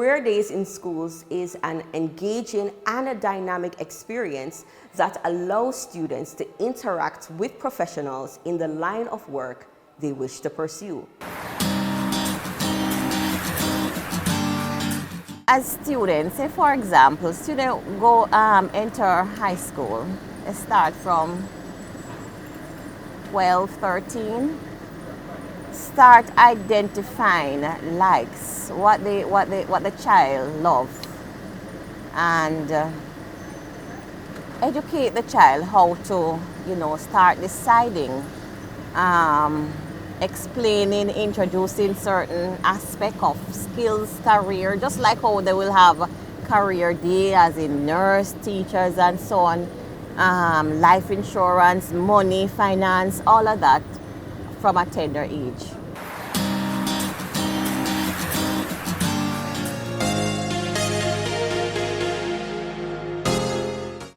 Career Days in Schools is an engaging and a dynamic experience that allows students to interact with professionals in the line of work they wish to pursue. As students, say for example, students go enter high school, they start from 12, 13, start identifying likes, what the child loves, and educate the child how to, start deciding, explaining, introducing certain aspect of skills, career, just like how they will have career day as in nurse, teachers, and so on, life insurance, money, finance, all of that from a tender age.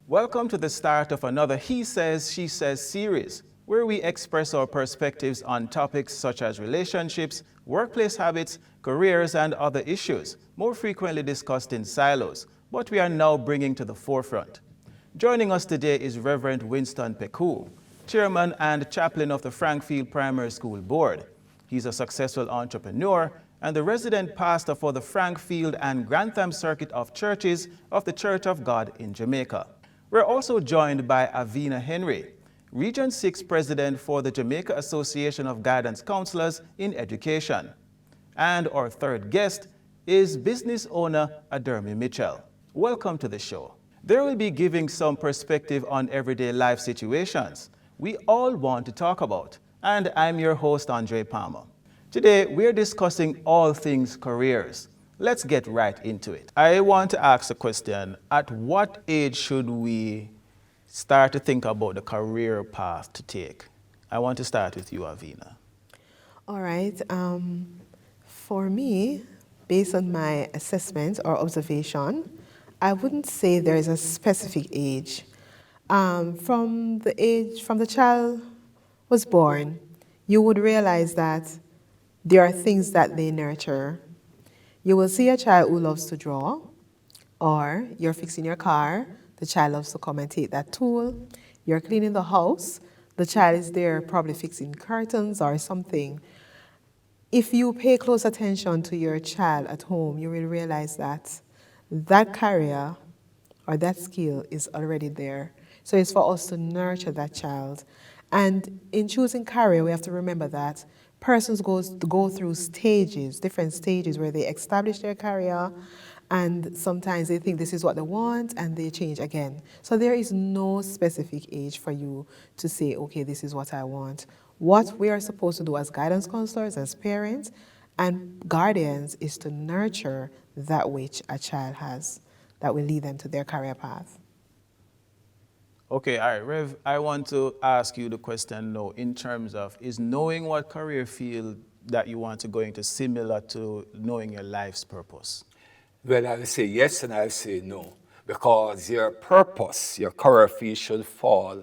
Welcome to the start of another He Says, She Says series, where we express our perspectives on topics such as relationships, workplace habits, careers, and other issues, more frequently discussed in silos, but we are now bringing to the forefront. Joining us today is Reverend Winston Peku, Chairman and Chaplain of the Frankfield Primary School Board. He's a successful entrepreneur and the resident pastor for the Frankfield and Grantham Circuit of Churches of the Church of God in Jamaica. We're also joined by Avina Henry, Region 6 President for the Jamaica Association of Guidance Counselors in Education. And our third guest is business owner Adermi Mitchell. Welcome to the show. They will be giving some perspective on everyday life situations we all want to talk about. And I'm your host, Andre Palmer. Today, we're discussing all things careers. Let's get right into it. I want to ask a question. At what age should we start to think about the career path to take? I want to start with you, Avina. All right. For me, based on my assessment or observation, I wouldn't say there is a specific age. From the child was born, you would realize that there are things that they nurture. You will see a child who loves to draw, or you're fixing your car, the child loves to come and take that tool. You're cleaning the house, the child is there probably fixing curtains or something. If you pay close attention to your child at home, you will realize that that career or that skill is already there. So it's for us to nurture that child. And in choosing career, we have to remember that persons go through stages, different stages where they establish their career, and sometimes they think this is what they want and they change again. So there is no specific age for you to say, okay, this is what I want. What we are supposed to do as guidance counselors, as parents and guardians, is to nurture that which a child has that will lead them to their career path. Okay, all right, Rev, I want to ask you the question now in terms of, is knowing what career field that you want to go into similar to knowing your life's purpose? Well, I'll say yes and I'll say no, because your purpose, your career field should fall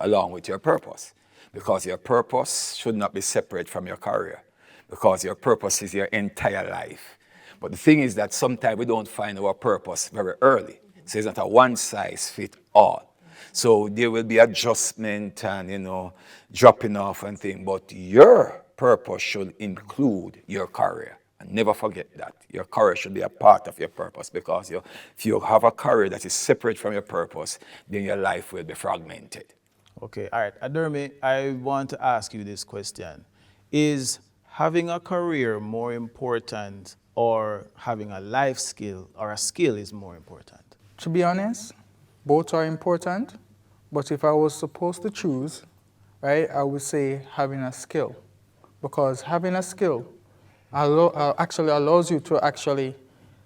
along with your purpose, because your purpose should not be separate from your career, because your purpose is your entire life. But the thing is that sometimes we don't find our purpose very early, so it's not a one-size-fits-all. So there will be adjustment and, dropping off and things, but your purpose should include your career. And never forget that. Your career should be a part of your purpose, because if you have a career that is separate from your purpose, then your life will be fragmented. Okay, all right. Adermi, I want to ask you this question. Is having a career more important, or having a life skill or a skill is more important? To be honest, both are important, but if I was supposed to choose, right, I would say having a skill, because having a skill actually allows you to actually,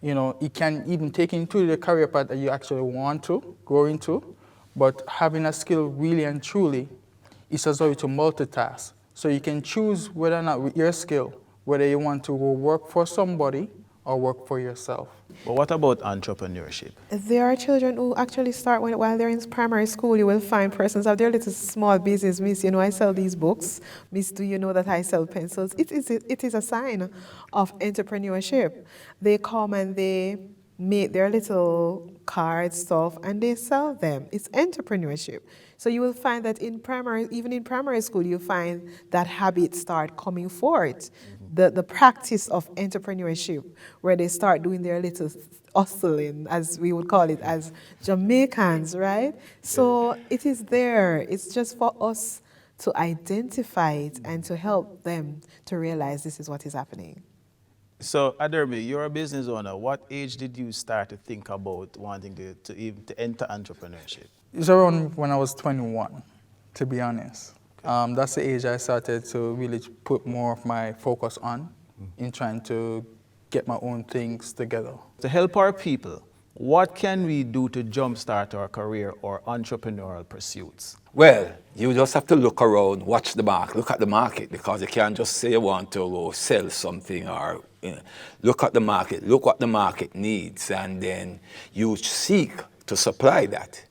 it can even take into the career path that you actually want to grow into, but having a skill really and truly is allows you to multitask. So you can choose whether or not with your skill, whether you want to go work for somebody or work for yourself. But what about entrepreneurship? There are children who actually start while they're in primary school. You will find persons have their little small business. Miss, you know, I sell these books. Miss, do you know that I sell pencils? It is a sign of entrepreneurship. They come and they make their little cards, stuff, and they sell them. It's entrepreneurship. So you will find that even in primary school, you find that habit start coming forth. The practice of entrepreneurship, where they start doing their little hustling, as we would call it, as Jamaicans, right? So it is there. It's just for us to identify it and to help them to realize this is what is happening. So, Adermi, you're a business owner. What age did you start to think about wanting to enter entrepreneurship? It's around when I was 21, to be honest. That's the age I started to really put more of my focus on in trying to get my own things together. To help our people, what can we do to jumpstart our career or entrepreneurial pursuits? Well, you just have to look around, watch the market, look at the market, because you can't just say you want to go sell something or look at the market, look what the market needs, and then you seek to supply that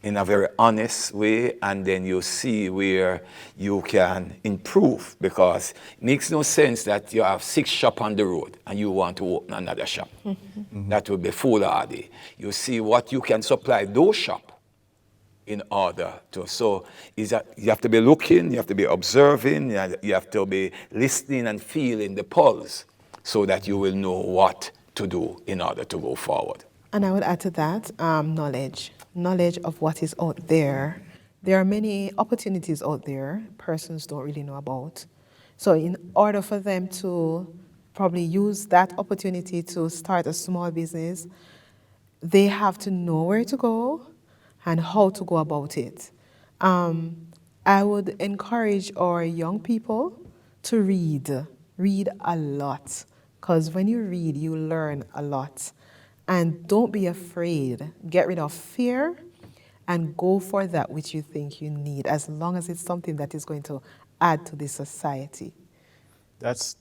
in a very honest way, and then you see where you can improve, because it makes no sense that you have 6 shops on the road and you want to open another shop. That would be foolhardy. You see what you can supply those shops in order to. So is that you have to be looking, you have to be observing, you have to be listening and feeling the pulse so that you will know what to do in order to go forward. And I would add to that knowledge of what is out there. There are many opportunities out there persons don't really know about. So in order for them to probably use that opportunity to start a small business, they have to know where to go and how to go about it. I would encourage our young people to read a lot, because when you read, you learn a lot. And don't be afraid. Get rid of fear and go for that which you think you need, as long as it's something that is going to add to the society. That's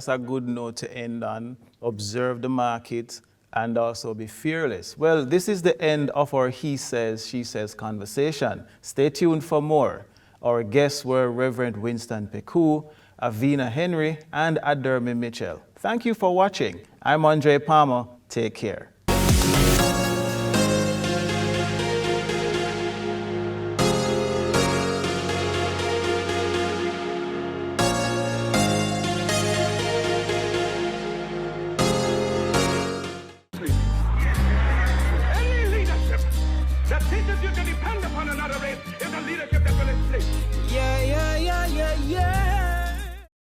a good note to end on. Observe the market and also be fearless. Well, this is the end of our He Says, She Says conversation. Stay tuned for more. Our guests were Reverend Winston Peku, Avina Henry, and Adermi Mitchell. Thank you for watching. I'm Andre Palmer. Take care. Any leadership that teaches you to depend upon another race is a leadership that will